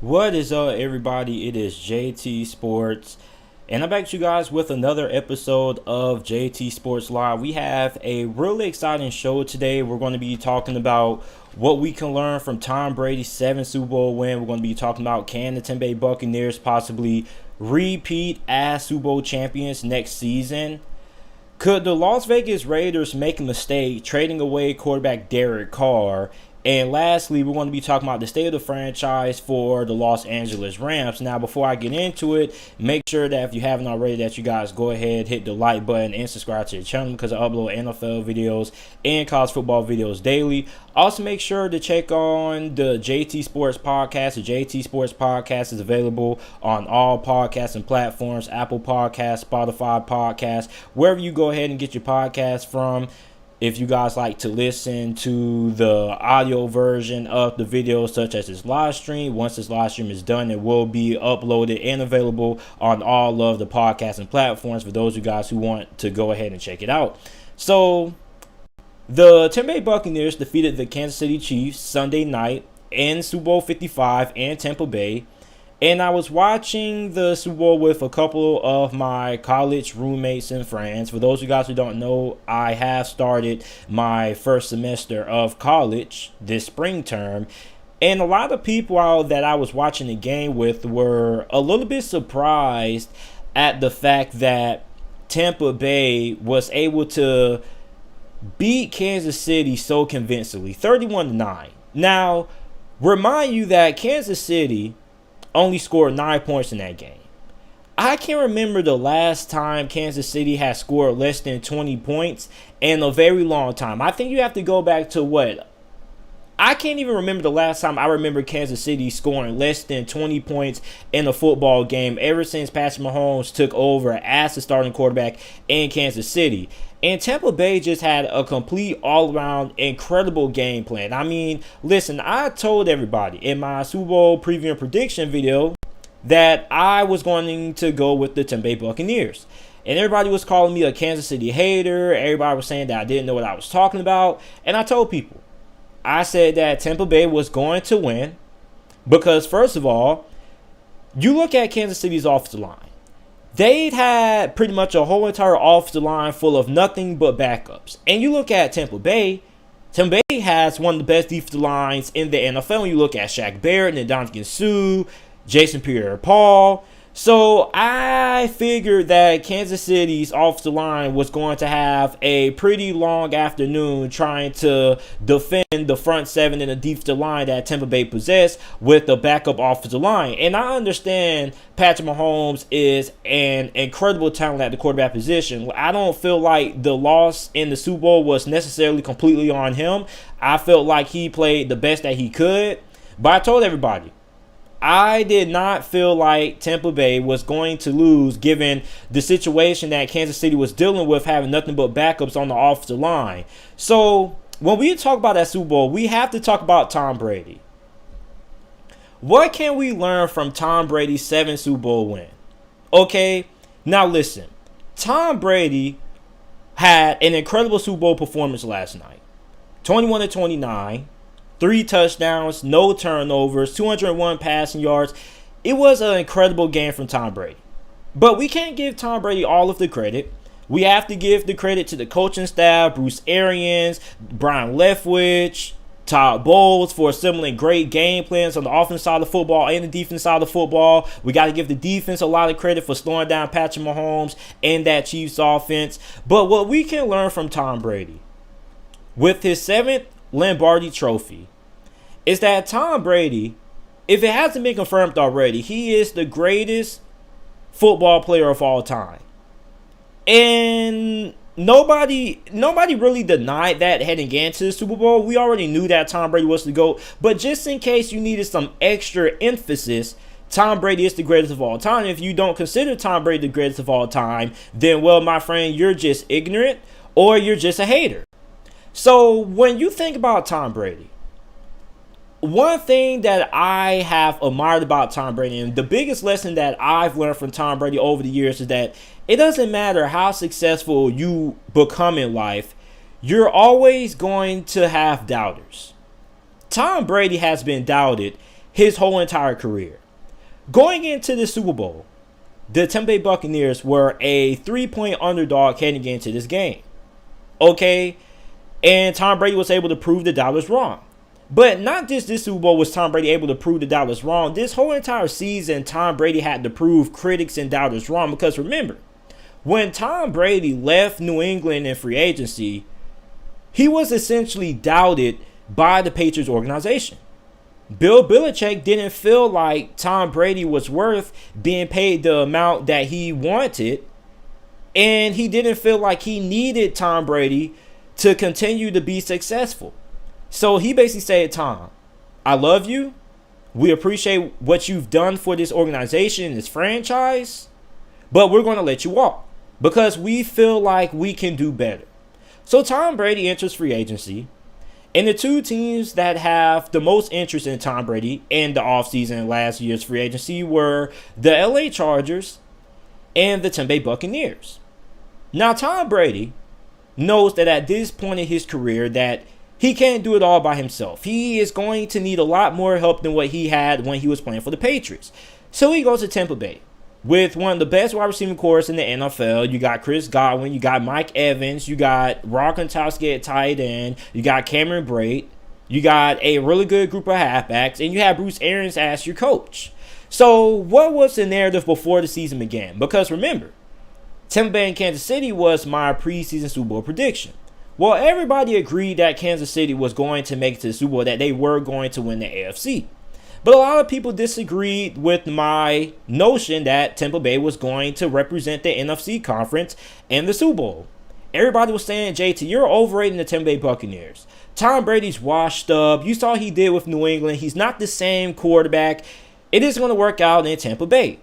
What is up, everybody? It is JT Sports, and I'm back to you guys with another episode of JT Sports Live. We have a really exciting show today. We're going to be talking about what we can learn from Tom Brady's 7th Super Bowl win. We're going to be talking about can the Tampa Bay Buccaneers possibly repeat as Super Bowl champions next season? Could the Las Vegas Raiders make a mistake trading away quarterback Derek Carr? And lastly, we're going to be talking about the state of the franchise for the Los Angeles Rams. Now, before I get into it, make sure that if you haven't already, that you guys go ahead, hit the like button, and subscribe to the channel because I upload NFL videos and college football videos daily. Also, make sure to check on the JT Sports Podcast. The JT Sports Podcast is available on all podcasting platforms, Apple Podcasts, Spotify Podcasts, wherever you go ahead and get your podcast from. If you guys like to listen to the audio version of the video, such as this live stream, once this live stream is done, it will be uploaded and available on all of the podcasting platforms for those of you guys who want to go ahead and check it out. So, the Tampa Bay Buccaneers defeated the Kansas City Chiefs Sunday night in Super Bowl 55 in Tampa Bay. And I was watching the Super Bowl with a couple of my college roommates and friends. For those of you guys who don't know, I have started my first semester of college this spring term. And a lot of people that I was watching the game with were a little bit surprised at the fact that Tampa Bay was able to beat Kansas City so convincingly, 31-9. Now, remind you that Kansas City only scored 9 points in that game. I can't remember the last time Kansas City has scored less than 20 points in a very long time. I think you have to go back to I can't even remember the last time I remember Kansas City scoring less than 20 points in a football game ever since Patrick Mahomes took over as the starting quarterback in Kansas City. And Tampa Bay just had a complete all-around incredible game plan. I mean, listen, I told everybody in my Super Bowl preview and prediction video that I was going to go with the Tampa Bay Buccaneers. And everybody was calling me a Kansas City hater. Everybody was saying that I didn't know what I was talking about. And I told people, I said that Tampa Bay was going to win because, first of all, you look at Kansas City's offensive line. They'd had pretty much a whole entire offensive line full of nothing but backups. And you look at Tampa Bay has one of the best defensive lines in the NFL. When you look at Shaq Barrett and Ndamukong Suh, Jason Pierre-Paul. So I figured that Kansas City's offensive line was going to have a pretty long afternoon trying to defend the front seven and the defensive line that Tampa Bay possessed with the backup offensive line. And I understand Patrick Mahomes is an incredible talent at the quarterback position. I don't feel like the loss in the Super Bowl was necessarily completely on him. I felt like he played the best that he could. But I told everybody, I did not feel like Tampa Bay was going to lose given the situation that Kansas City was dealing with, having nothing but backups on the offensive line. So when we talk about that Super Bowl, we have to talk about Tom Brady. What can we learn from Tom Brady's 7th Super Bowl win? Okay, now listen. Tom Brady had an incredible Super Bowl performance last night. 21-29. 3 touchdowns, no turnovers, 201 passing yards. It was an incredible game from Tom Brady. But we can't give Tom Brady all of the credit. We have to give the credit to the coaching staff, Bruce Arians, Brian Leftwich, Todd Bowles for assembling great game plans on the offensive side of football and the defense side of football. We got to give the defense a lot of credit for slowing down Patrick Mahomes and that Chiefs offense. But what we can learn from Tom Brady with his 7th Lombardi trophy is that Tom Brady, if it hasn't been confirmed already, he is the greatest football player of all time. And nobody really denied that heading into the Super Bowl. We already knew that Tom Brady was the GOAT. But just in case you needed some extra emphasis, Tom Brady is the greatest of all time. If you don't consider Tom Brady the greatest of all time, then, well, my friend, you're just ignorant or you're just a hater. So when you think about Tom Brady, one thing that I have admired about Tom Brady, and the biggest lesson that I've learned from Tom Brady over the years, is that it doesn't matter how successful you become in life, you're always going to have doubters. Tom Brady has been doubted his whole entire career. Going into the Super Bowl, the Tampa Bay Buccaneers were a 3-point underdog heading into this game. Okay? And Tom Brady was able to prove the doubters wrong. But not just this Super Bowl was Tom Brady able to prove the doubters wrong. This whole entire season, Tom Brady had to prove critics and doubters wrong. Because remember, when Tom Brady left New England in free agency, he was essentially doubted by the Patriots organization. Bill Belichick didn't feel like Tom Brady was worth being paid the amount that he wanted. And he didn't feel like he needed Tom Brady to continue to be successful. So he basically said, Tom, I love you. We appreciate what you've done for this organization, this franchise. But we're going to let you walk because we feel like we can do better. So Tom Brady enters free agency. And the two teams that have the most interest in Tom Brady in the offseason and last year's free agency were the LA Chargers and the Tampa Bay Buccaneers. Now, Tom Brady knows that at this point in his career that he can't do it all by himself. He is going to need a lot more help than what he had when he was playing for the Patriots. So he goes to Tampa Bay with one of the best wide receiving corps in the NFL. You got Chris Godwin, you got Mike Evans, you got Rock Gronkowski at tight end, you got Cameron Brate, you got a really good group of halfbacks, and you have Bruce Arians as your coach. So what was the narrative before the season began? Because remember, Tampa Bay and Kansas City was my preseason Super Bowl prediction. Well, everybody agreed that Kansas City was going to make it to the Super Bowl, that they were going to win the AFC. But a lot of people disagreed with my notion that Tampa Bay was going to represent the NFC conference in the Super Bowl. Everybody was saying, JT, you're overrating the Tampa Bay Buccaneers. Tom Brady's washed up. You saw what he did with New England. He's not the same quarterback. It is going to work out in Tampa Bay.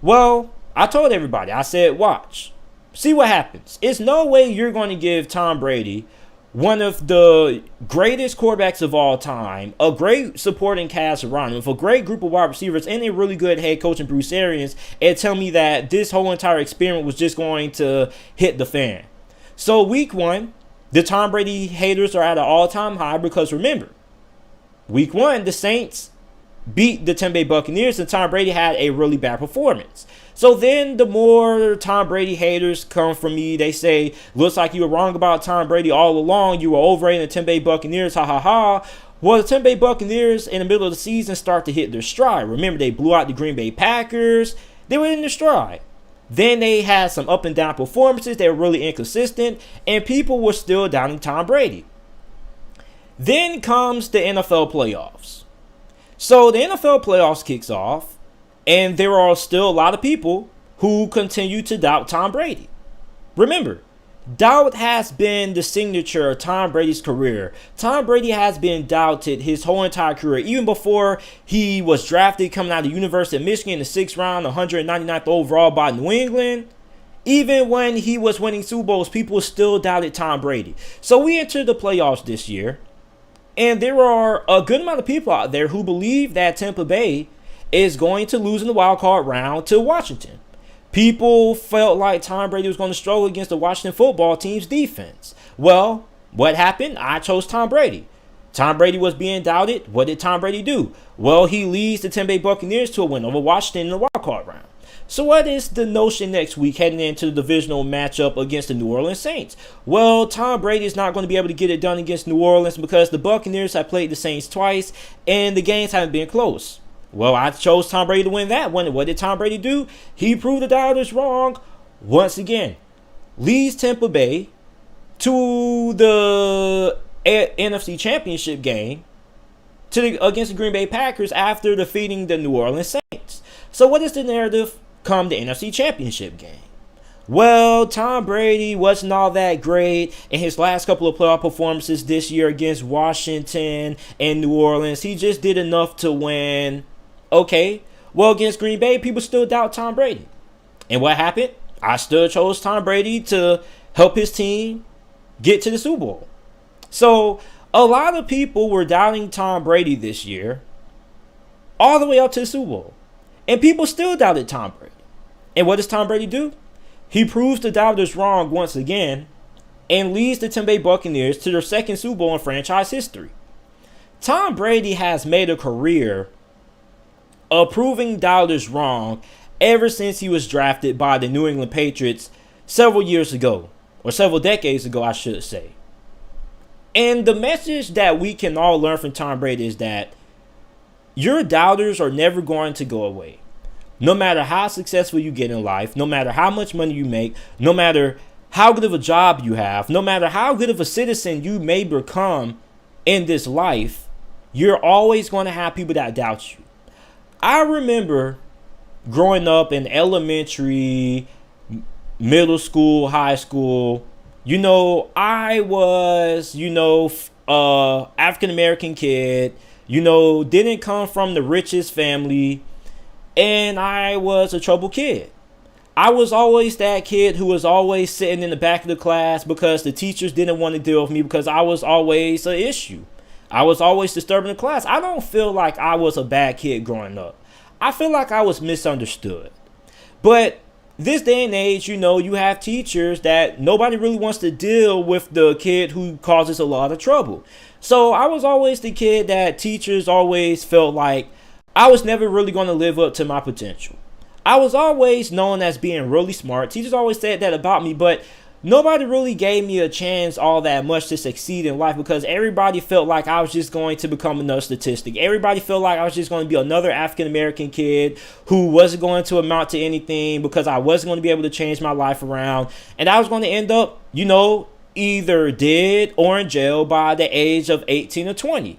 Well, I told everybody, I said, watch. See what happens. It's no way you're going to give Tom Brady, one of the greatest quarterbacks of all time, a great supporting cast around him, with a great group of wide receivers, and a really good head coach in Bruce Arians, and tell me that this whole entire experiment was just going to hit the fan. So week one, the Tom Brady haters are at an all-time high because remember, week one, the Saints beat the Tampa Bay Buccaneers and Tom Brady had a really bad performance. So then the more Tom Brady haters come from me, they say, looks like you were wrong about Tom Brady all along. You were overrating the Tampa Bay Buccaneers, ha ha ha. Well, the Tampa Bay Buccaneers in the middle of the season start to hit their stride. Remember, they blew out the Green Bay Packers. They were in their stride. Then they had some up and down performances. They were really inconsistent, and people were still doubting Tom Brady. Then comes the NFL playoffs. So the NFL playoffs kicks off, and there are still a lot of people who continue to doubt Tom Brady. Remember, doubt has been the signature of Tom Brady's career. Tom Brady has been doubted his whole entire career. Even before he was drafted coming out of the University of Michigan in the 6th round, 199th overall by New England. Even when he was winning Super Bowls, people still doubted Tom Brady. So we entered the playoffs this year. And there are a good amount of people out there who believe that Tampa Bay is going to lose in the wild card round to Washington. People felt like Tom Brady was going to struggle against the Washington football team's defense. Well, what happened? I chose Tom Brady. Tom Brady was being doubted. What did Tom Brady do? Well, he leads the Tampa Bay Buccaneers to a win over Washington in the wild card round. So what is the notion next week heading into the divisional matchup against the New Orleans Saints? Well, Tom Brady is not going to be able to get it done against New Orleans because the Buccaneers have played the Saints twice and the games haven't been close. Well, I chose Tom Brady to win that one. What did Tom Brady do? He proved the doubters wrong once again. Leads Tampa Bay to the NFC Championship game against the Green Bay Packers after defeating the New Orleans Saints. So what is the narrative come the NFC Championship game? Well, Tom Brady wasn't all that great in his last couple of playoff performances this year against Washington and New Orleans. He just did enough to win. Okay, well, against Green Bay, people still doubt Tom Brady. And what happened? I still chose Tom Brady to help his team get to the Super Bowl. So a lot of people were doubting Tom Brady this year all the way up to the Super Bowl. And people still doubted Tom Brady. And what does Tom Brady do? He proves the doubters wrong once again and leads the Tampa Bay Buccaneers to their second Super Bowl in franchise history. Tom Brady has made a career of proving doubters wrong ever since he was drafted by the New England Patriots several years ago, or several decades ago, I should say. And the message that we can all learn from Tom Brady is that your doubters are never going to go away. No matter how successful you get in life, no matter how much money you make, no matter how good of a job you have, no matter how good of a citizen you may become in this life, you're always going to have people that doubt you. I remember growing up in elementary, middle school, high school, I was, African-American kid, didn't come from the richest family, and I was a troubled kid. I was always that kid who was always sitting in the back of the class because the teachers didn't want to deal with me because I was always an issue. I was always disturbing the class. I don't feel like I was a bad kid growing up. I feel like I was misunderstood. But this day and age, you have teachers that nobody really wants to deal with the kid who causes a lot of trouble. So I was always the kid that teachers always felt like I was never really going to live up to my potential. I was always known as being really smart. Teachers always said that about me, but nobody really gave me a chance all that much to succeed in life because everybody felt like I was just going to become another statistic. Everybody felt like I was just going to be another African-American kid who wasn't going to amount to anything because I wasn't going to be able to change my life around. And I was going to end up, either dead or in jail by the age of 18 or 20.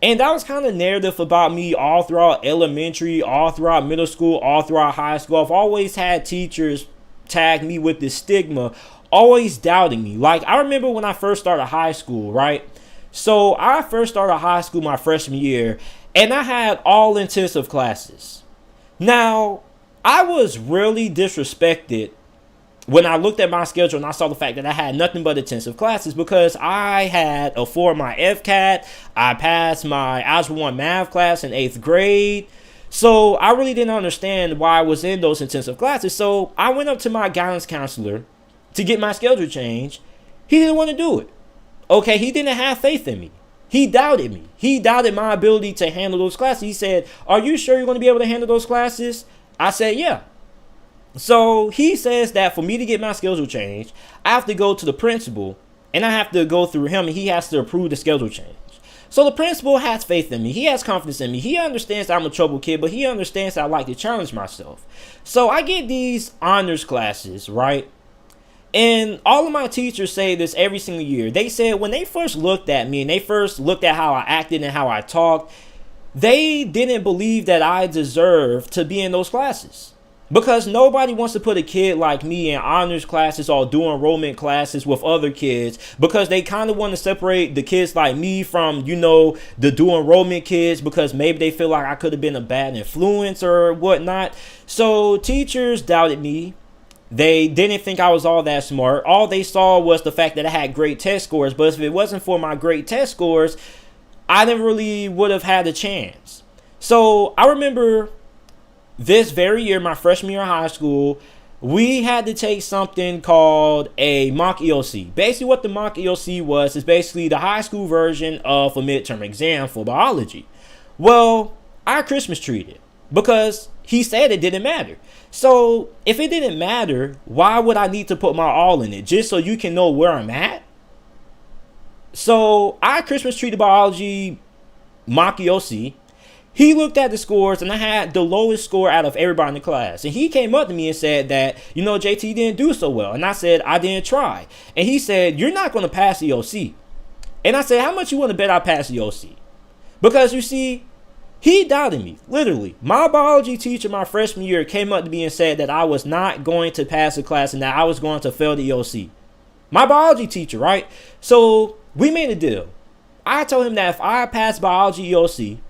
And that was kind of narrative about me all throughout elementary, all throughout middle school, all throughout high school. I've always had teachers tag me with this stigma, always doubting me. Like, I remember when I first started high school, right? So I first started high school my freshman year, and I had all intensive classes. Now, I was really disrespected when I looked at my schedule and I saw the fact that I had nothing but intensive classes because I had a 4 in my FCAT. I passed my Algebra 1 math class in 8th grade. So I really didn't understand why I was in those intensive classes. So I went up to my guidance counselor to get my schedule changed. He didn't want to do it. Okay, he didn't have faith in me. He doubted me. He doubted my ability to handle those classes. He said, "Are you sure you're going to be able to handle those classes?" I said, "Yeah." So he says that for me to get my schedule changed, I have to go to the principal and I have to go through him and he has to approve the schedule change. So the principal has faith in me. He has confidence in me. He understands I'm a troubled kid, but he understands that I like to challenge myself. So I get these honors classes, right? And all of my teachers say this every single year. They said when they first looked at me and they first looked at how I acted and how I talked, they didn't believe that I deserved to be in those classes. Because nobody wants to put a kid like me in honors classes or dual enrollment classes with other kids because they kind of want to separate the kids like me from, the dual enrollment kids because maybe they feel like I could have been a bad influence or whatnot. So teachers doubted me. They didn't think I was all that smart. All they saw was the fact that I had great test scores. But if it wasn't for my great test scores, I never really would have had a chance. So I remember this very year, my freshman year of high school, we had to take something called a mock EOC. Basically, what the mock EOC was is basically the high school version of a midterm exam for biology. Well, I Christmas treated because he said it didn't matter. So if it didn't matter, why would I need to put my all in it? Just so you can know where I'm at? So I Christmas treated biology mock EOC. He looked at the scores and I had the lowest score out of everybody in the class. And he came up to me and said that, JT didn't do so well. And I said, I didn't try. And he said, "You're not going to pass the EOC." And I said, "How much you want to bet I pass the EOC?" Because you see, he doubted me, literally. My biology teacher my freshman year came up to me and said that I was not going to pass the class and that I was going to fail the EOC. My biology teacher, right? So we made a deal. I told him that if I passed biology EOC,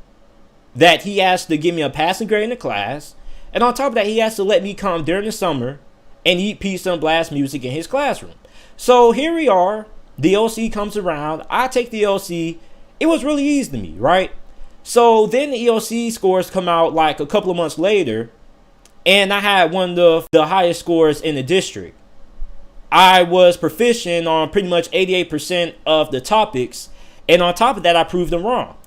that he has to give me a passing grade in the class. And on top of that, he has to let me come during the summer and eat pizza and blast music in his classroom. So here we are. The EOC comes around. I take the EOC. It was really easy to me, right? So then the EOC scores come out like a couple of months later. And I had one of the highest scores in the district. I was proficient on pretty much 88% of the topics. And on top of that, I proved them wrong.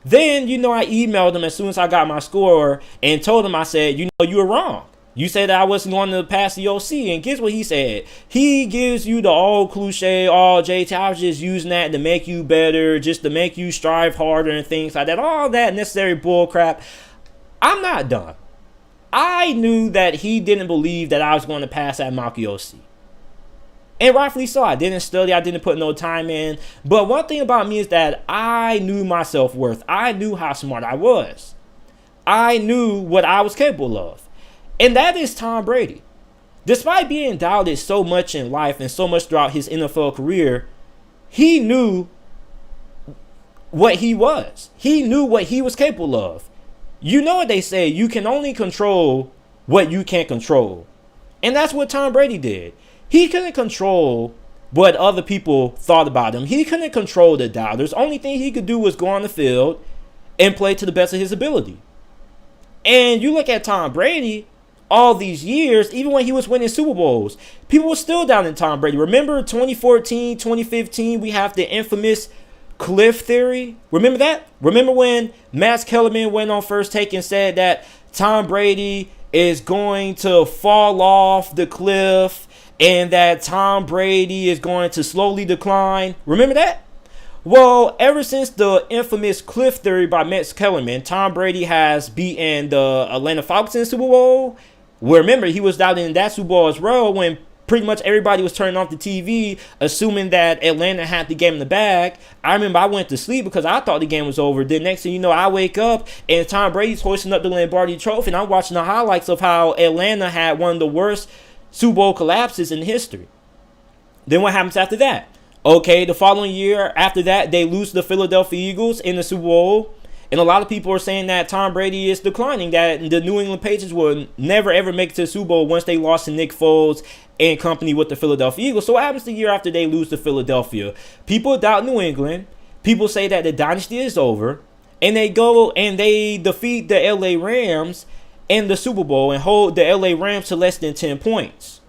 Then, I emailed him as soon as I got my score and told him, I said, you were wrong. You said that I wasn't going to pass the OC, and guess what he said? He gives you the old cliche, JT, I was just using that to make you better, just to make you strive harder and things like that. All that necessary bull crap. I'm not done. I knew that he didn't believe that I was going to pass that mock OC. And rightfully so. I didn't study. I didn't put no time in. But one thing about me is that I knew my self-worth. I knew how smart I was. I knew what I was capable of. And that is Tom Brady. Despite being doubted so much in life and so much throughout his NFL career, he knew what he was. He knew what he was capable of. You know what they say, you can only control what you can't control. And that's what Tom Brady did. He couldn't control what other people thought about him. He couldn't control the doubters. Only thing he could do was go on the field and play to the best of his ability. And you look at Tom Brady, all these years, even when he was winning Super Bowls, people were still down in Tom Brady. Remember 2014, 2015, we have the infamous cliff theory. Remember that? Remember when Max Kellerman went on First Take and said that Tom Brady is going to fall off the cliff and that Tom Brady is going to slowly decline? Remember that? Well, ever since the infamous cliff theory by Max Kellerman, Tom Brady has beaten the Atlanta Falcons in the Super Bowl. Well, remember, he was down in that Super Bowl as well when pretty much everybody was turning off the TV, assuming that Atlanta had the game in the bag. I remember I went to sleep because I thought the game was over. Then next thing you know, I wake up and Tom Brady's hoisting up the Lombardi Trophy, and I'm watching the highlights of how Atlanta had one of the worst Super Bowl collapses in history. Then what happens after that? Okay, the following year after that, they lose to the Philadelphia Eagles in the Super Bowl. And a lot of people are saying that Tom Brady is declining, that the New England Patriots will never ever make it to the Super Bowl once they lost to Nick Foles and company with the Philadelphia Eagles. So what happens the year after they lose to Philadelphia? People doubt New England. People say that the dynasty is over. And they go and they defeat the LA Rams in the Super Bowl and hold the LA Rams to less than 10 points.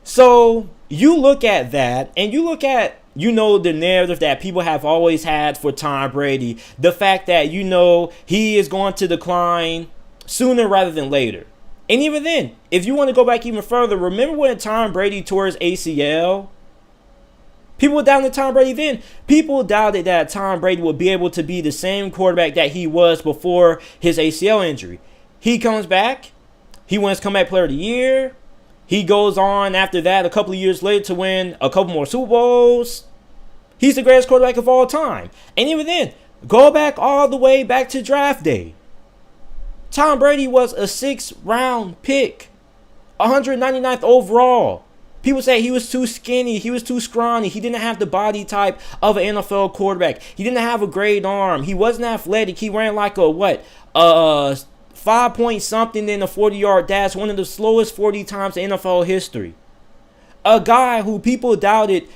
So you look at that and you look at, the narrative that people have always had for Tom Brady. The fact that, he is going to decline sooner rather than later. And even then, if you want to go back even further, remember when Tom Brady tore his ACL? People doubted Tom Brady then. People doubted that Tom Brady would be able to be the same quarterback that he was before his ACL injury. He comes back. He wins Comeback Player of the Year. He goes on after that a couple of years later to win a couple more Super Bowls. He's the greatest quarterback of all time. And even then, go back all the way back to draft day. Tom Brady was a 6th round pick, 199th overall. People say he was too skinny, he was too scrawny, he didn't have the body type of an NFL quarterback. He didn't have a great arm, he wasn't athletic, he ran like a 5 point something in a 40-yard dash, one of the slowest 40 times in NFL history. A guy who people doubted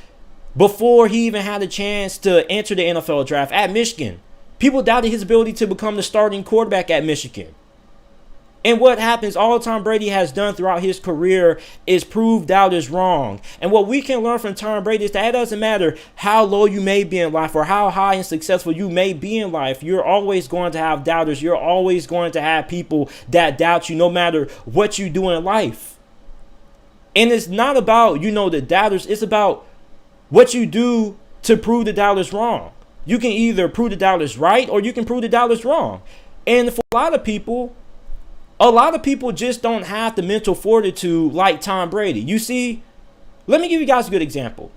before he even had a chance to enter the NFL draft at Michigan. People doubted his ability to become the starting quarterback at Michigan. And what happens, all Tom Brady has done throughout his career is prove doubters wrong. And what we can learn from Tom Brady is that it doesn't matter how low you may be in life or how high and successful you may be in life. You're always going to have doubters. You're always going to have people that doubt you no matter what you do in life. And it's not about, the doubters. It's about what you do to prove the doubters wrong. You can either prove the doubters right or you can prove the doubters wrong. And for a lot of people just don't have the mental fortitude like Tom Brady. You see, let me give you guys a good example.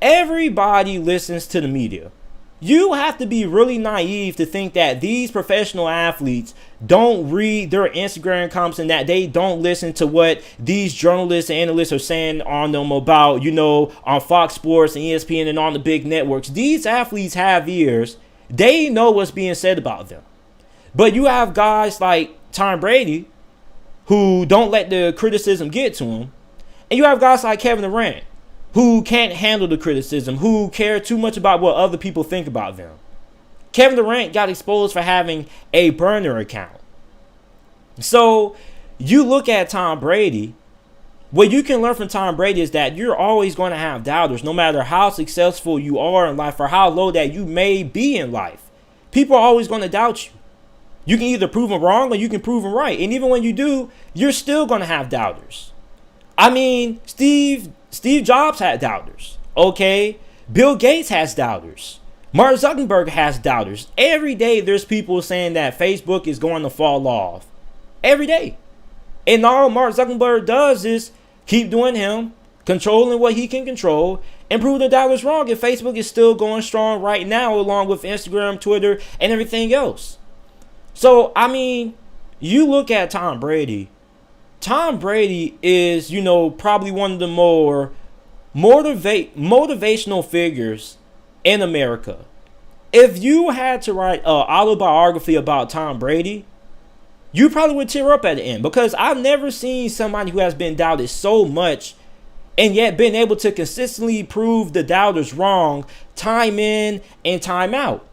Everybody listens to the media. You have to be really naive to think that these professional athletes don't read their Instagram comments and that they don't listen to what these journalists and analysts are saying on them about, on Fox Sports and ESPN and on the big networks. These athletes have ears. They know what's being said about them. But you have guys like Tom Brady who don't let the criticism get to him. And you have guys like Kevin Durant who can't handle the criticism, who care too much about what other people think about them. Kevin Durant got exposed for having a burner account. So you look at Tom Brady, what you can learn from Tom Brady is that you're always going to have doubters no matter how successful you are in life or how low that you may be in life. people are always going to doubt you. You can either prove them wrong or you can prove them right. And even when you do, you're still going to have doubters. I mean, Steve Jobs had doubters. Okay? Bill Gates has doubters. Mark Zuckerberg has doubters. Every day there's people saying that Facebook is going to fall off. Every day. And all Mark Zuckerberg does is keep doing him, controlling what he can control, and prove that was wrong. And Facebook is still going strong right now, along with Instagram, Twitter, and everything else. So, I mean, you look at Tom Brady. Tom Brady is, probably one of the more motivational figures in America. If you had to write an autobiography about Tom Brady, you probably would tear up at the end, because I've never seen somebody who has been doubted so much and yet been able to consistently prove the doubters wrong time in and time out.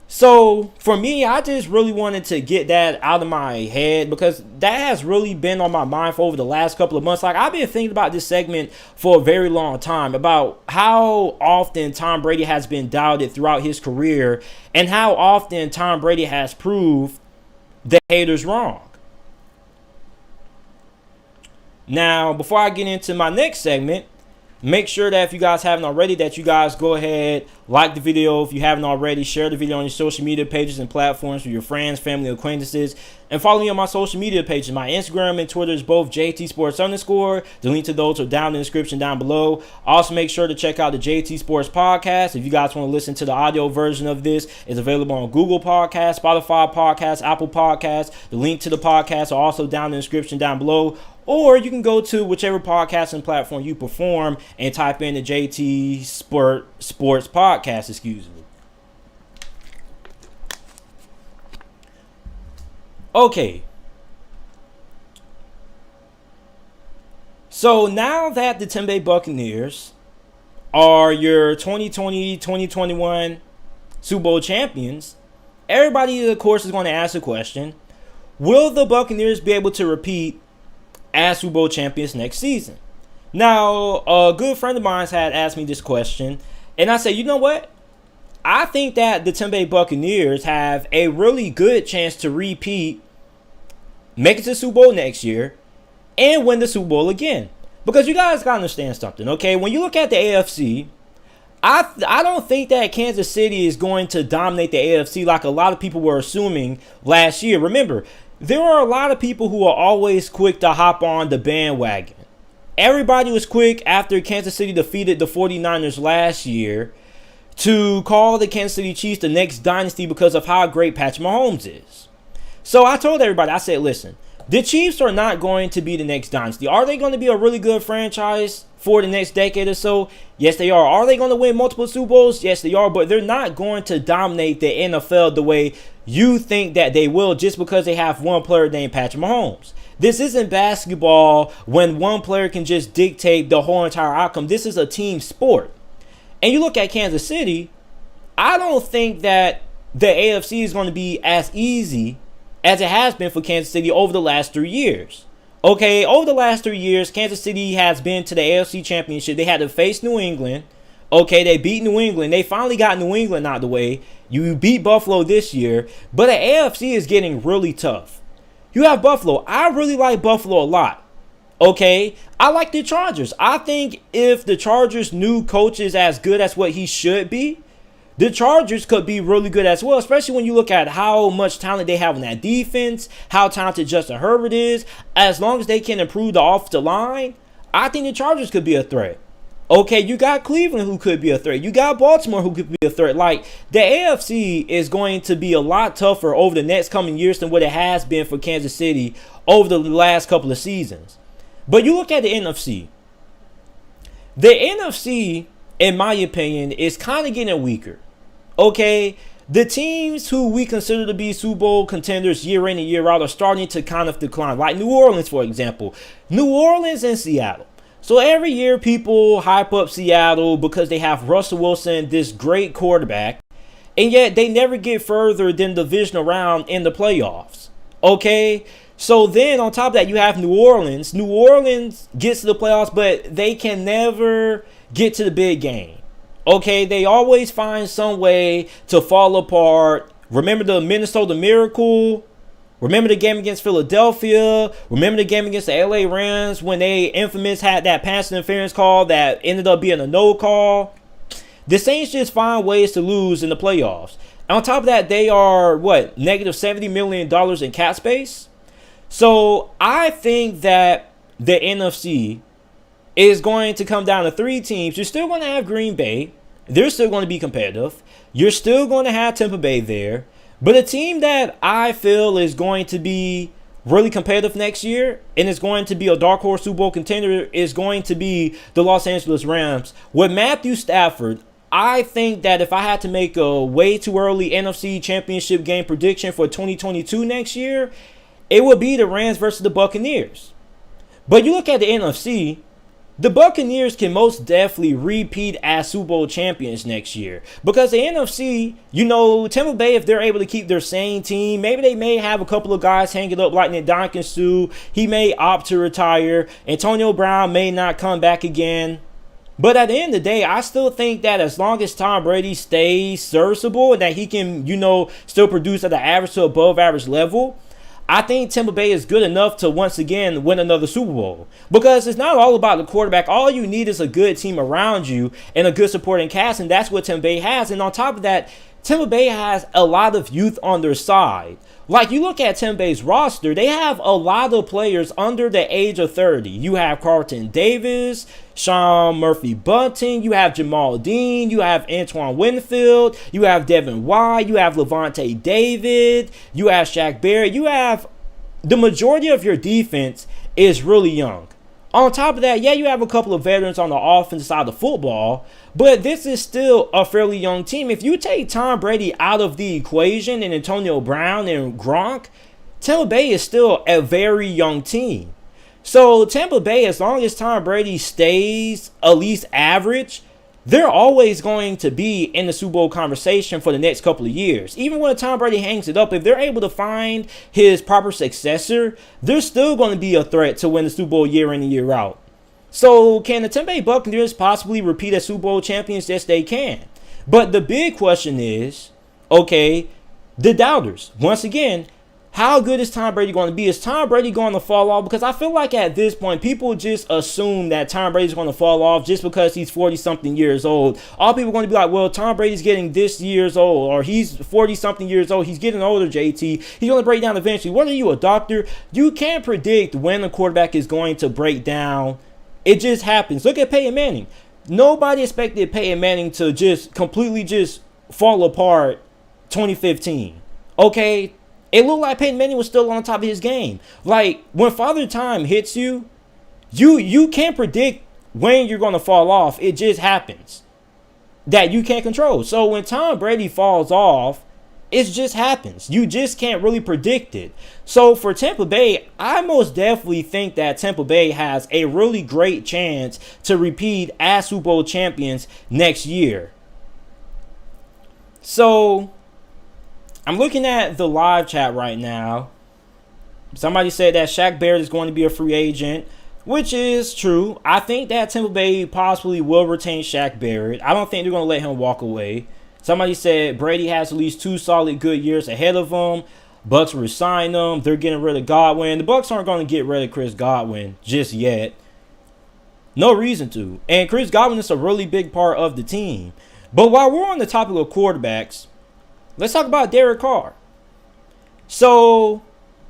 So for me, I just really wanted to get that out of my head, because that has really been on my mind for over the last couple of months. Like, I've been thinking about this segment for a very long time, about how often Tom Brady has been doubted throughout his career and how often Tom Brady has proved the haters wrong. Now, before I get into my next segment, make sure that if you guys haven't already, that you guys go ahead, like the video. If you haven't already, share the video on your social media pages and platforms with your friends, family, acquaintances, and follow me on my social media pages. My Instagram and Twitter is both JT Sports _. The link to those are down in the description down below. Also, make sure to check out the JT Sports podcast. If you guys want to listen to the audio version of this, it's available on Google Podcasts, Spotify Podcasts, Apple Podcasts. The link to the podcast are also down in the description down below. Or you can go to whichever podcasting platform you perform and type in the JT Sports Podcast, excuse me. Okay. So now that the Tampa Bay Buccaneers are your 2020-2021 Super Bowl champions, everybody, of course, is going to ask the question, will the Buccaneers be able to repeat as Super Bowl champions next season? Now, a good friend of mine had asked me this question, and I said, you know what? I think that the Tampa Bay Buccaneers have a really good chance to repeat, make it to the Super Bowl next year, and win the Super Bowl again. Because you guys got to understand something, okay? When you look at the AFC, I don't think that Kansas City is going to dominate the AFC like a lot of people were assuming last year. Remember, there are a lot of people who are always quick to hop on the bandwagon. Everybody was quick after Kansas City defeated the 49ers last year to call the Kansas City Chiefs the next dynasty because of how great Patrick Mahomes is. So I told everybody, I said, listen, the Chiefs are not going to be the next dynasty. Are they going to be a really good franchise for the next decade or so? Yes, they are. Are they going to win multiple Super Bowls? Yes, they are. But they're not going to dominate the NFL the way you think that they will, just because they have one player named Patrick Mahomes. This isn't basketball when one player can just dictate the whole entire outcome. This is a team sport. And you look at Kansas City, I don't think that the AFC is going to be as easy as it has been for Kansas City over the last 3 years. Okay, over the last 3 years, Kansas City has been to the AFC Championship. They had to face New England. Okay, they beat New England. They finally got New England out of the way. You beat Buffalo this year. But the AFC is getting really tough. You have Buffalo. I really like Buffalo a lot. Okay, I like the Chargers. I think if the Chargers' new coach is as good as what he should be, the Chargers could be really good as well, especially when you look at how much talent they have in that defense, how talented Justin Herbert is. As long as they can improve the offensive line, I think the Chargers could be a threat. Okay, you got Cleveland who could be a threat. You got Baltimore who could be a threat. Like, the AFC is going to be a lot tougher over the next coming years than what it has been for Kansas City over the last couple of seasons. But you look at the NFC. The NFC, in my opinion, is kind of getting weaker. Okay, the teams who we consider to be Super Bowl contenders year in and year out are starting to kind of decline. Like New Orleans, for example. New Orleans and Seattle. So every year people hype up Seattle because they have Russell Wilson, this great quarterback, and yet they never get further than the divisional round in the playoffs. Okay? So then on top of that, you have New Orleans. New Orleans gets to the playoffs, but they can never get to the big game. Okay, they always find some way to fall apart. Remember the Minnesota Miracle? Remember the game against Philadelphia? Remember the game against the LA Rams when they infamous had that pass interference call that ended up being a no call? The Saints just find ways to lose in the playoffs. And on top of that, they are negative $70 million in cap space. So I think that the NFC is going to come down to 3 teams. You're still going to have Green Bay. They're still going to be competitive. You're still going to have Tampa Bay there. But a team that I feel is going to be really competitive next year and is going to be a dark horse Super Bowl contender is going to be the Los Angeles Rams. With Matthew Stafford, I think that if I had to make a way too early NFC Championship game prediction for 2022 next year, it would be the Rams versus the Buccaneers. But you look at the NFC, the Buccaneers can most definitely repeat as Super Bowl champions next year. Because the NFC, Tampa Bay, if they're able to keep their same team, maybe they may have a couple of guys hanging up like Ndamukong Suh. He may opt to retire. Antonio Brown may not come back again. But at the end of the day, I still think that as long as Tom Brady stays serviceable and that he can, still produce at an average to above average level, I think Tampa Bay is good enough to once again win another Super Bowl. Because it's not all about the quarterback. All you need is a good team around you and a good supporting cast, and that's what Tampa Bay has. And on top of that, Tampa Bay has a lot of youth on their side. Like, you look at Tampa Bay's roster, they have a lot of players under the age of 30. You have Carlton Davis, Sean Murphy-Bunting, you have Jamal Dean, you have Antoine Winfield, you have Devin White, you have Levante David, you have Shaq Barrett. You have the majority of your defense is really young. On top of that, yeah, you have a couple of veterans on the offensive side of football, but this is still a fairly young team. If you take Tom Brady out of the equation and Antonio Brown and Gronk, Tampa Bay is still a very young team. So Tampa Bay, as long as Tom Brady stays at least average, they're always going to be in the Super Bowl conversation for the next couple of years. Even when Tom Brady hangs it up, if they're able to find his proper successor, they're still going to be a threat to win the Super Bowl year in and year out. So can the Tampa Bay Buccaneers possibly repeat as Super Bowl champions? Yes, they can. But the big question is, the doubters. Once again, how good is Tom Brady going to be? Is Tom Brady going to fall off? Because I feel like at this point, people just assume that Tom Brady's going to fall off just because he's 40-something years old. All people are going to be like, well, Tom Brady's getting this years old, or he's 40-something years old. He's getting older, JT. He's going to break down eventually. What are you, a doctor? You can't predict when a quarterback is going to break down. It just happens. Look at Peyton Manning. Nobody expected Peyton Manning to just completely just fall apart 2015. Okay? It looked like Peyton Manning was still on top of his game. Like, when Father Time hits you, you can't predict when you're going to fall off. It just happens. That you can't control. So when Tom Brady falls off, it just happens. You just can't really predict it. So for Tampa Bay, I most definitely think that Tampa Bay has a really great chance to repeat as Super Bowl champions next year. So I'm looking at the live chat right now. Somebody said that Shaq Barrett is going to be a free agent, which is true. I think that Tampa Bay possibly will retain Shaq Barrett. I don't think they're going to let him walk away. Somebody said Brady has at least 2 solid good years ahead of him. Bucs resign him. They're getting rid of Godwin. The Bucs aren't going to get rid of Chris Godwin just yet. No reason to. And Chris Godwin is a really big part of the team. But while we're on the topic of quarterbacks, let's talk about Derek Carr. So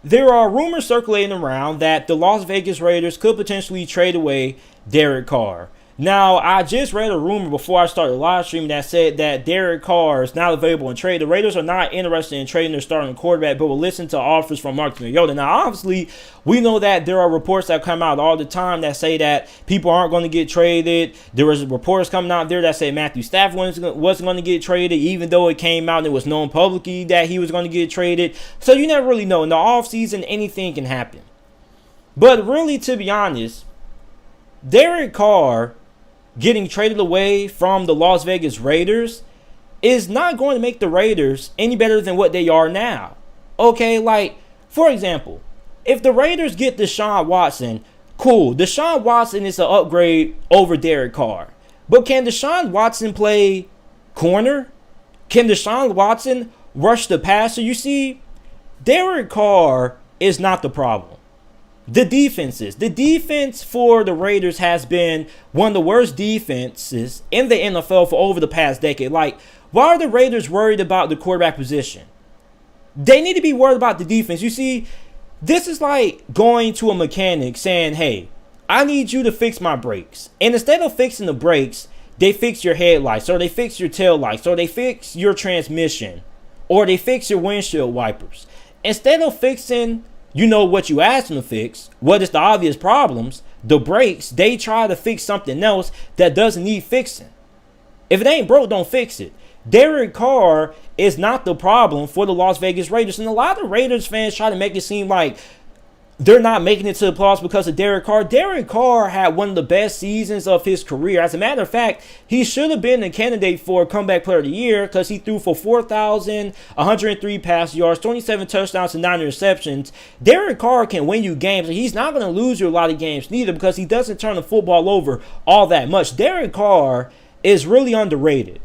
there are rumors circulating around that the Las Vegas Raiders could potentially trade away Derek Carr. Now, I just read a rumor before I started live streaming that said that Derek Carr is not available in trade. The Raiders are not interested in trading their starting quarterback, but will listen to offers from Marcus Mariota. Now, obviously, we know that there are reports that come out all the time that say that people aren't going to get traded. There was reports coming out there that say Matthew Stafford wasn't going to get traded, even though it came out and it was known publicly that he was going to get traded. So you never really know. In the offseason, anything can happen. But really, to be honest, Derek Carr getting traded away from the Las Vegas Raiders is not going to make the Raiders any better than what they are now. Okay, like, for example, if the Raiders get Deshaun Watson, cool. Deshaun Watson is an upgrade over Derek Carr. But can Deshaun Watson play corner? Can Deshaun Watson rush the passer? You see, Derek Carr is not the problem. The defense is. The defense for the Raiders has been one of the worst defenses in the NFL for over the past decade. Like, why are the Raiders worried about the quarterback position? They need to be worried about the defense. You see, this is like going to a mechanic saying, hey, I need you to fix my brakes. And instead of fixing the brakes, they fix your headlights, or they fix your tail lights, or they fix your transmission, or they fix your windshield wipers. Instead of fixing, what you asked them to fix, what is the obvious problems, the brakes, they try to fix something else that doesn't need fixing. If it ain't broke, don't fix it. Derek Carr is not the problem for the Las Vegas Raiders. And a lot of Raiders fans try to make it seem like they're not making it to the playoffs because of Derek Carr. Derek Carr had one of the best seasons of his career. As a matter of fact, he should have been a candidate for Comeback Player of the Year because he threw for 4,103 pass yards, 27 touchdowns, and 9 interceptions. Derek Carr can win you games, and he's not going to lose you a lot of games neither because he doesn't turn the football over all that much. Derek Carr is really underrated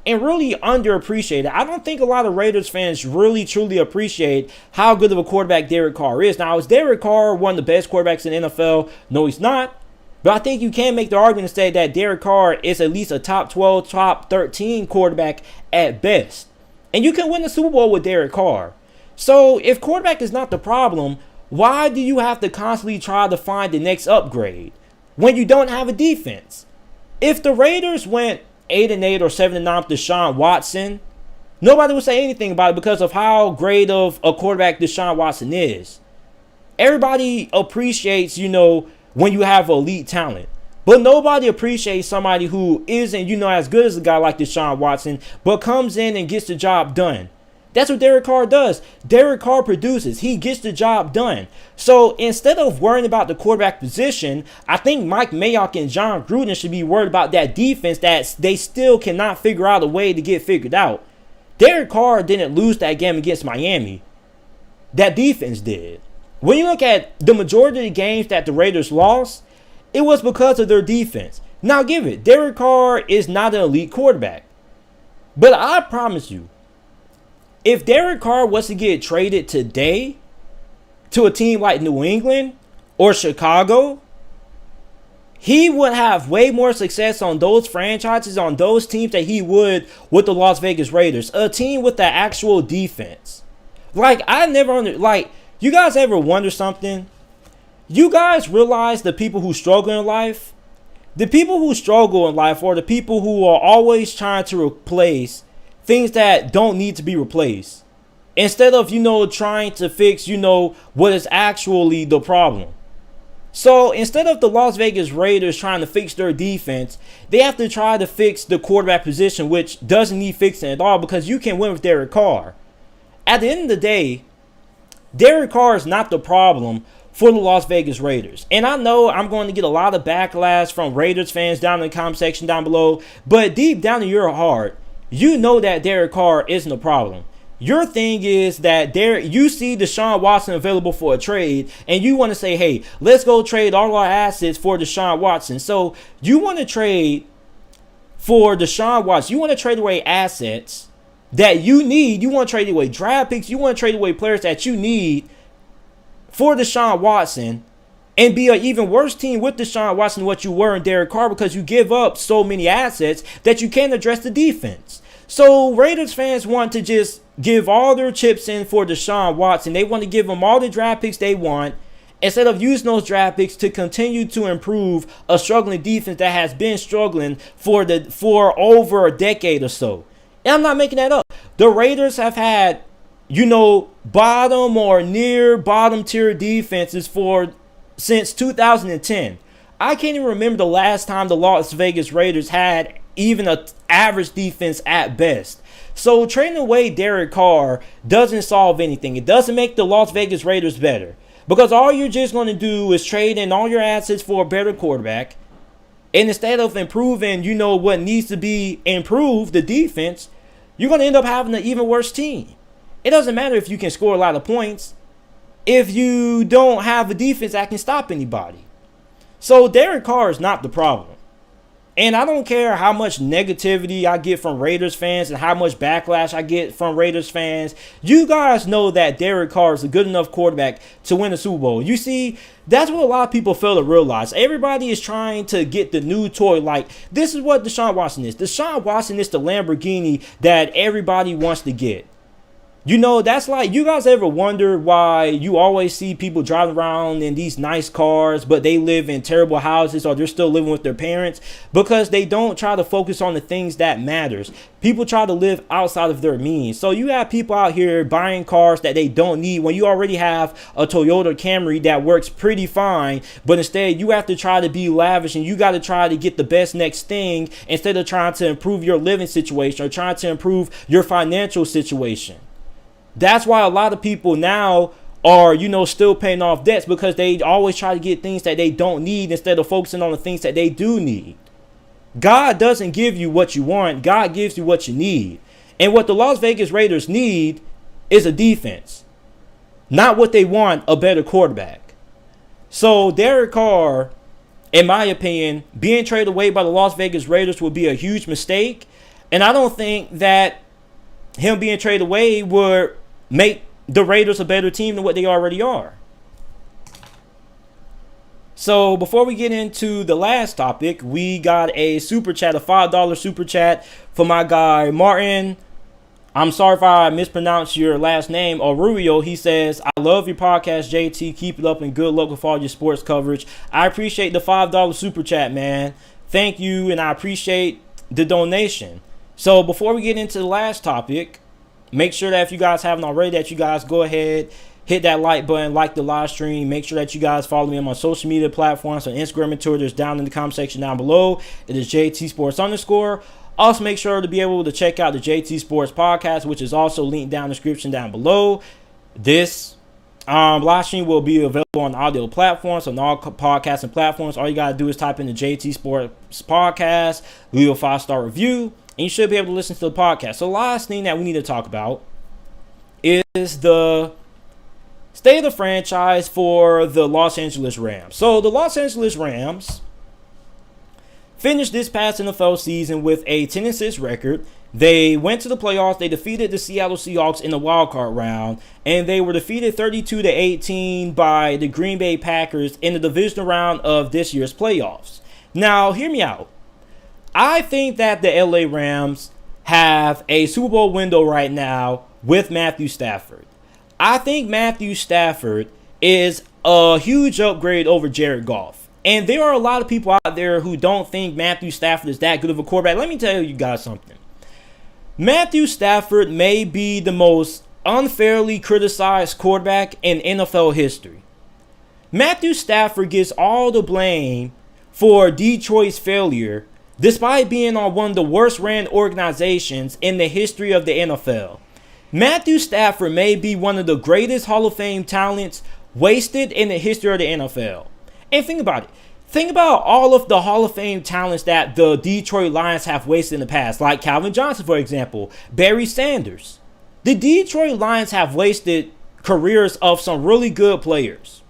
and really underappreciated. I don't think a lot of Raiders fans really truly appreciate how good of a quarterback Derek Carr is. Now, is Derek Carr one of the best quarterbacks in the NFL? No, he's not. But I think you can make the argument to say that Derek Carr is at least a top 12, top 13 quarterback at best. And you can win the Super Bowl with Derek Carr. So if quarterback is not the problem, why do you have to constantly try to find the next upgrade when you don't have a defense? If the Raiders went 8-8 or 7-9 with Deshaun Watson, nobody would say anything about it because of how great of a quarterback Deshaun Watson is. Everybody appreciates, when you have elite talent. But nobody appreciates somebody who isn't, as good as a guy like Deshaun Watson, but comes in and gets the job done. That's what Derek Carr does. Derek Carr produces. He gets the job done. So instead of worrying about the quarterback position, I think Mike Mayock and John Gruden should be worried about that defense that they still cannot figure out a way to get figured out. Derek Carr didn't lose that game against Miami. That defense did. When you look at the majority of the games that the Raiders lost, it was because of their defense. Now give it. Derek Carr is not an elite quarterback. But I promise you, if Derek Carr was to get traded today to a team like New England or Chicago, he would have way more success on those franchises, on those teams that he would with the Las Vegas Raiders, a team with the actual defense. You guys ever wonder something? You guys realize the people who struggle in life? The people who struggle in life are the people who are always trying to replace things that don't need to be replaced. Instead of, trying to fix, what is actually the problem. So instead of the Las Vegas Raiders trying to fix their defense, they have to try to fix the quarterback position, which doesn't need fixing at all because you can win with Derek Carr. At the end of the day, Derek Carr is not the problem for the Las Vegas Raiders. And I know I'm going to get a lot of backlash from Raiders fans down in the comment section down below, but deep down in your heart, you know that Derek Carr isn't a problem. Your thing is that you see Deshaun Watson available for a trade, and you want to say, hey, let's go trade all our assets for Deshaun Watson. So you want to trade for Deshaun Watson. You want to trade away assets that you need. You want to trade away draft picks. You want to trade away players that you need for Deshaun Watson and be an even worse team with Deshaun Watson than what you were in Derek Carr because you give up so many assets that you can't address the defense. So Raiders fans want to just give all their chips in for Deshaun Watson. They want to give them all the draft picks they want instead of using those draft picks to continue to improve a struggling defense that has been struggling for over a decade or so. And I'm not making that up. The Raiders have had, bottom or near bottom tier defenses since 2010. I can't even remember the last time the Las Vegas Raiders had even an average defense at best. So trading away Derek Carr doesn't solve anything. It doesn't make the Las Vegas Raiders better. Because all you're just going to do is trade in all your assets for a better quarterback. And instead of improving, what needs to be improved, the defense, you're going to end up having an even worse team. It doesn't matter if you can score a lot of points if you don't have a defense that can stop anybody. So Derek Carr is not the problem. And I don't care how much negativity I get from Raiders fans and how much backlash I get from Raiders fans. You guys know that Derek Carr is a good enough quarterback to win a Super Bowl. You see, that's what a lot of people fail to realize. Everybody is trying to get the new toy. Like, this is what Deshaun Watson is. Deshaun Watson is the Lamborghini that everybody wants to get. You know, that's like, you guys ever wonder why you always see people driving around in these nice cars, but they live in terrible houses, or they're still living with their parents? Because they don't try to focus on the things that matters. People try to live outside of their means. So you have people out here buying cars that they don't need when you already have a Toyota Camry that works pretty fine, but instead you have to try to be lavish and you got to try to get the best next thing instead of trying to improve your living situation or trying to improve your financial situation. That's why a lot of people now are, still paying off debts, because they always try to get things that they don't need instead of focusing on the things that they do need. God doesn't give you what you want. God gives you what you need. And what the Las Vegas Raiders need is a defense. Not what they want, a better quarterback. So Derek Carr, in my opinion, being traded away by the Las Vegas Raiders would be a huge mistake. And I don't think that him being traded away would make the Raiders a better team than what they already are. So before we get into the last topic, we got a super chat, a $5 super chat for my guy Martin. I'm sorry if I mispronounced your last name, Aurelio. He says, I love your podcast, JT. Keep it up and good luck with all your sports coverage. I appreciate the $5 super chat, man. Thank you, and I appreciate the donation. So before we get into the last topic, make sure that if you guys haven't already, that you guys go ahead, hit that like button, like the live stream. Make sure that you guys follow me on my social media platforms on Instagram and Twitter. It's down in the comment section down below. It is JT Sports _. Also, make sure to be able to check out the JT Sports podcast, which is also linked down in the description down below. This live stream will be available on audio platforms, on all podcasting platforms. All you got to do is type in the JT Sports podcast, leave a 5-star review, and you should be able to listen to the podcast. So the last thing that we need to talk about is the state of the franchise for the Los Angeles Rams. So the Los Angeles Rams finished this past NFL season with a 10-6 record. They went to the playoffs. They defeated the Seattle Seahawks in the wild card round, and they were defeated 32-18 by the Green Bay Packers in the divisional round of this year's playoffs. Now, hear me out. I think that the LA Rams have a Super Bowl window right now with Matthew Stafford. I think Matthew Stafford is a huge upgrade over Jared Goff. And there are a lot of people out there who don't think Matthew Stafford is that good of a quarterback. Let me tell you guys something. Matthew Stafford may be the most unfairly criticized quarterback in NFL history. Matthew Stafford gets all the blame for Detroit's failure, despite being on one of the worst ran organizations in the history of the NFL. Matthew Stafford may be one of the greatest Hall of Fame talents wasted in the history of the NFL. And think about it. Think about all of the Hall of Fame talents that the Detroit Lions have wasted in the past, like Calvin Johnson, for example, Barry Sanders. The Detroit Lions have wasted careers of some really good players.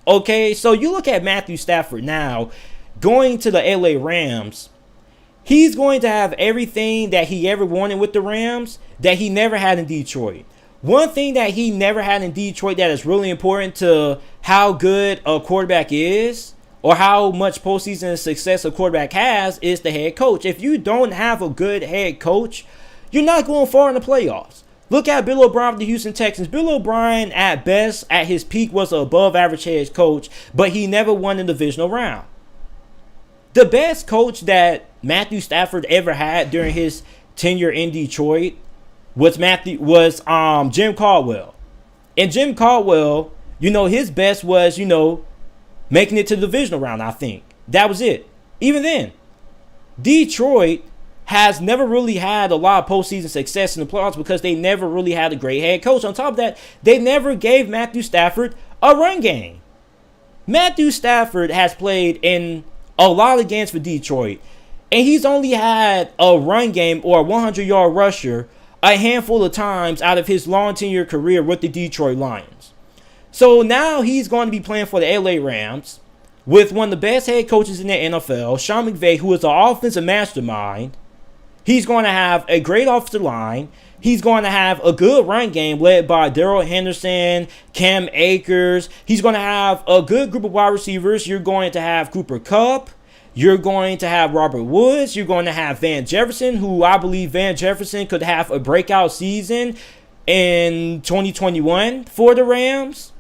Okay, so you look at Matthew Stafford now, going to the LA Rams. He's going to have everything that he ever wanted with the Rams that he never had in Detroit. One thing that he never had in Detroit that is really important to how good a quarterback is, or how much postseason success a quarterback has, is the head coach. If you don't have a good head coach, you're not going far in the playoffs. Look at Bill O'Brien of the Houston Texans. Bill O'Brien, at best, at his peak, was an above-average head coach, but he never won the divisional round. The best coach that Matthew Stafford ever had during his tenure in Detroit was Jim Caldwell. And Jim Caldwell, his best was, making it to the divisional round, I think. That was it. Even then, Detroit has never really had a lot of postseason success in the playoffs because they never really had a great head coach. On top of that, they never gave Matthew Stafford a run game. Matthew Stafford has played in a lot of games for Detroit, and he's only had a run game or a 100-yard rusher a handful of times out of his long tenure career with the Detroit Lions. So now he's going to be playing for the LA Rams, with one of the best head coaches in the NFL, Sean McVay, who is an offensive mastermind. He's going to have a great offensive line. He's going to have a good run game led by Darrell Henderson, Cam Akers. He's going to have a good group of wide receivers. You're going to have Cooper Kupp. You're going to have Robert Woods. You're going to have Van Jefferson, who I believe Van Jefferson could have a breakout season in 2021 for the Rams.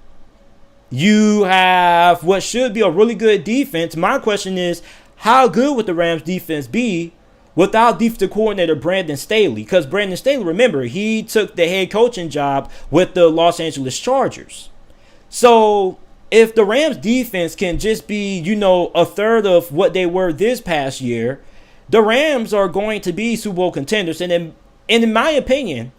You have what should be a really good defense. My question is, how good would the Rams defense be without defensive coordinator Brandon Staley? Because Brandon Staley, remember, he took the head coaching job with the Los Angeles Chargers. So if the Rams defense can just be, a third of what they were this past year, the Rams are going to be Super Bowl contenders. And in my opinion,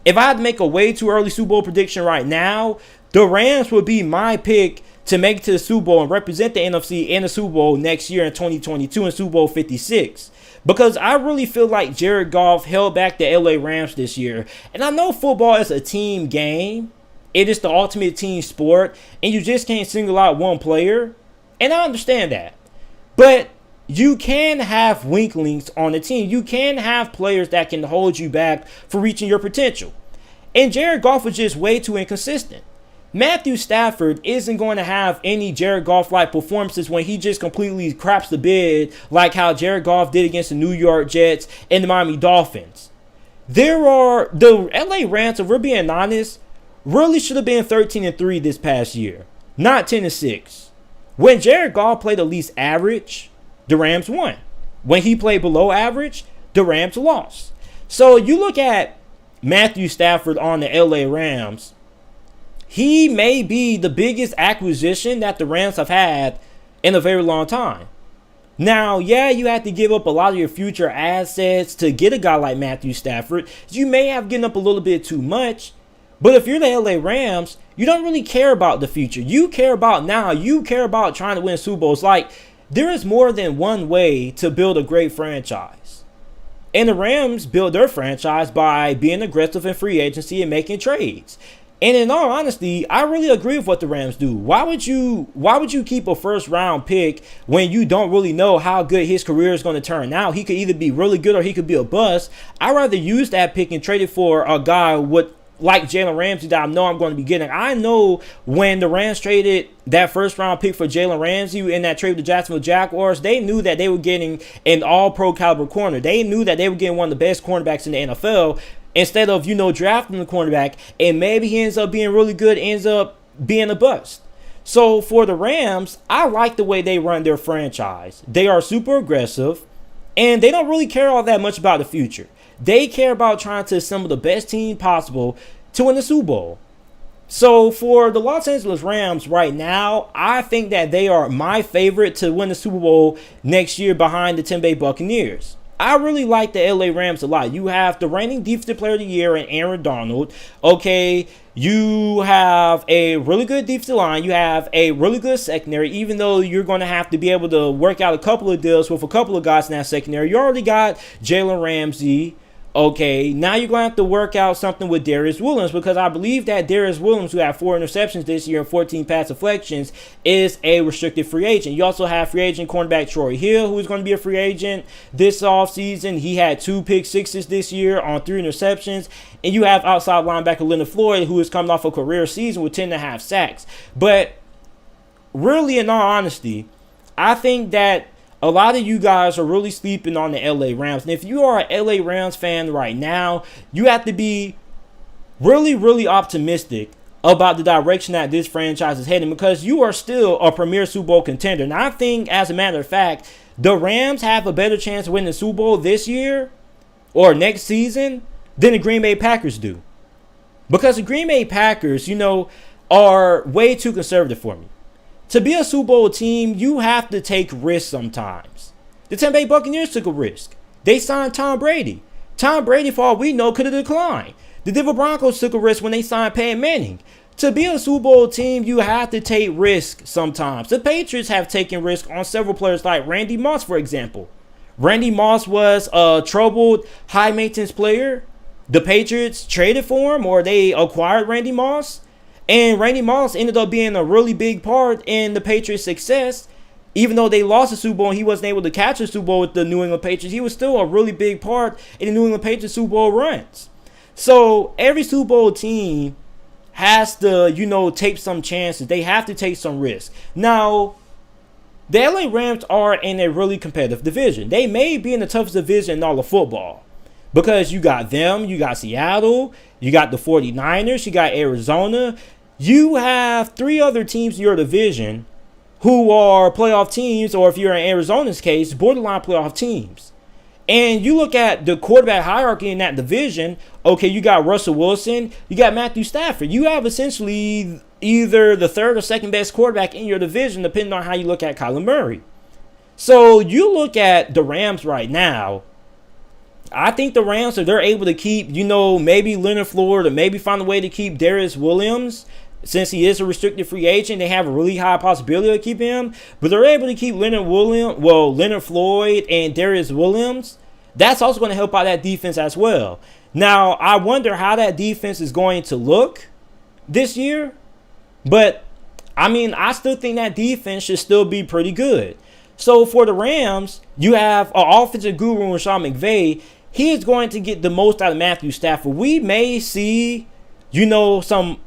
if I had to make a way too early Super Bowl prediction right now, the Rams would be my pick to make it to the Super Bowl and represent the NFC in the Super Bowl next year in 2022 in Super Bowl 56. Because I really feel like Jared Goff held back the LA Rams this year. And I know football is a team game. It is the ultimate team sport. And you just can't single out one player. And I understand that. But you can have winklings on the team. You can have players that can hold you back for reaching your potential. And Jared Goff was just way too inconsistent. Matthew Stafford isn't going to have any Jared Goff-like performances when he just completely craps the bed like how Jared Goff did against the New York Jets and the Miami Dolphins. The LA Rams, if we're being honest, really should have been 13-3 this past year, not 10-6. When Jared Goff played at least average, the Rams won. When he played below average, the Rams lost. So you look at Matthew Stafford on the LA Rams, he may be the biggest acquisition that the Rams have had in a very long time. Now, yeah, you have to give up a lot of your future assets to get a guy like Matthew Stafford. You may have given up a little bit too much. But if you're the LA Rams, you don't really care about the future. You care about now. You care about trying to win Super Bowls. Like, there is more than one way to build a great franchise. And the Rams build their franchise by being aggressive in free agency and making trades. And in all honesty, I really agree with what the Rams do. Why would you keep a first round pick when you don't really know how good his career is going to turn out? He could either be really good or he could be a bust. I'd rather use that pick and trade it for a guy like Jalen Ramsey that I know I'm going to be getting. I know when the Rams traded that first round pick for Jalen Ramsey in that trade with the Jacksonville Jaguars, they knew that they were getting an all pro caliber corner. They knew that they were getting one of the best cornerbacks in the NFL. Instead of, drafting the cornerback, and maybe he ends up being really good, ends up being a bust. So for the Rams, I like the way they run their franchise. They are super aggressive, and they don't really care all that much about the future. They care about trying to assemble the best team possible to win the Super Bowl. So for the Los Angeles Rams right now, I think that they are my favorite to win the Super Bowl next year behind the Tampa Bay Buccaneers. I really like the LA Rams a lot. You have the reigning defensive player of the year in Aaron Donald. Okay, you have a really good defensive line. You have a really good secondary, even though you're going to have to be able to work out a couple of deals with a couple of guys in that secondary. You already got Jalen Ramsey. Okay, now you're going to have to work out something with Darius Williams, because I believe that Darius Williams, who had 4 interceptions this year and 14 pass deflections, is a restricted free agent. You also have free agent cornerback Troy Hill, who is going to be a free agent this offseason. He had 2 pick sixes this year on 3 interceptions. And you have outside linebacker Leonard Floyd, who is coming off a career season with 10.5 sacks. But really, in all honesty, I think that a lot of you guys are really sleeping on the LA Rams. And if you are an LA Rams fan right now, you have to be really, really optimistic about the direction that this franchise is heading, because you are still a premier Super Bowl contender. And I think, as a matter of fact, the Rams have a better chance of winning the Super Bowl this year or next season than the Green Bay Packers do. Because the Green Bay Packers, are way too conservative for me. To be a Super Bowl team, you have to take risks sometimes. The Tampa Bay Buccaneers took a risk. They signed Tom Brady. Tom Brady, for all we know, could have declined. The Denver Broncos took a risk when they signed Peyton Manning. To be a Super Bowl team, you have to take risks sometimes. The Patriots have taken risks on several players like Randy Moss, for example. Randy Moss was a troubled, high-maintenance player. The Patriots traded for him, or they acquired Randy Moss. And Randy Moss ended up being a really big part in the Patriots' success. Even though they lost the Super Bowl and he wasn't able to catch the Super Bowl with the New England Patriots, he was still a really big part in the New England Patriots Super Bowl runs. So every Super Bowl team has to, take some chances. They have to take some risks. Now, the LA Rams are in a really competitive division. They may be in the toughest division in all of football because you got them, you got Seattle, you got the 49ers, you got Arizona. You have 3 other teams in your division who are playoff teams, or if you're in Arizona's case, borderline playoff teams. And you look at the quarterback hierarchy in that division, okay, you got Russell Wilson, you got Matthew Stafford. You have essentially either the third or second best quarterback in your division, depending on how you look at Kyler Murray. So you look at the Rams right now, I think the Rams, if they're able to keep, maybe Leonard Floyd, or maybe find a way to keep Darius Williams, since he is a restricted free agent, they have a really high possibility of keeping him. But they're able to keep Leonard Floyd and Darius Williams. That's also going to help out that defense as well. Now, I wonder how that defense is going to look this year. But, I still think that defense should still be pretty good. So, for the Rams, you have an offensive guru in Sean McVay. He is going to get the most out of Matthew Stafford. We may see, some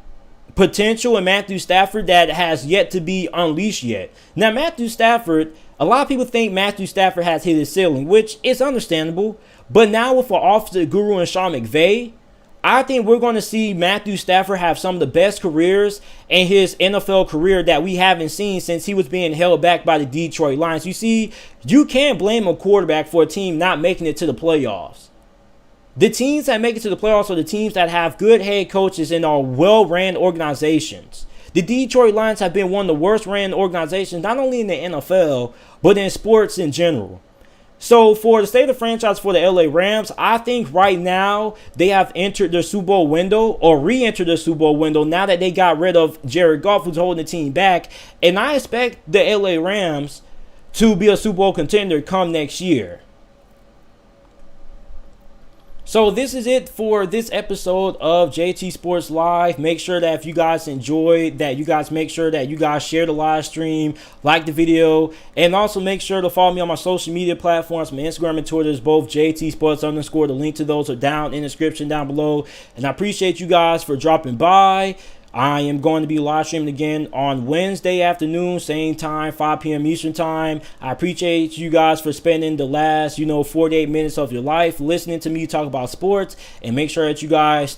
potential in Matthew Stafford that has yet to be unleashed yet. Now, Matthew Stafford, a lot of people think Matthew Stafford has hit his ceiling, which is understandable. But now with an offensive guru and Sean McVay, I think we're going to see Matthew Stafford have some of the best careers in his NFL career that we haven't seen since he was being held back by the Detroit Lions. You see, you can't blame a quarterback for a team not making it to the playoffs. The teams that make it to the playoffs are the teams that have good head coaches and are well-ran organizations. The Detroit Lions have been one of the worst-ran organizations, not only in the NFL, but in sports in general. So for the state of the franchise for the LA Rams, I think right now they have entered their Super Bowl window, or re-entered the Super Bowl window, now that they got rid of Jared Goff, who's holding the team back. And I expect the LA Rams to be a Super Bowl contender come next year. So this is it for this episode of JT Sports Live. Make sure that if you guys enjoyed, that you guys make sure that you guys share the live stream, like the video, and also make sure to follow me on my social media platforms. My Instagram and Twitter is both JT Sports _. The link to those are down in the description down below. And I appreciate you guys for dropping by. I am going to be live streaming again on Wednesday afternoon, same time, 5 p.m. Eastern time. I appreciate you guys for spending the last, 48 minutes of your life listening to me talk about sports. And make sure that you guys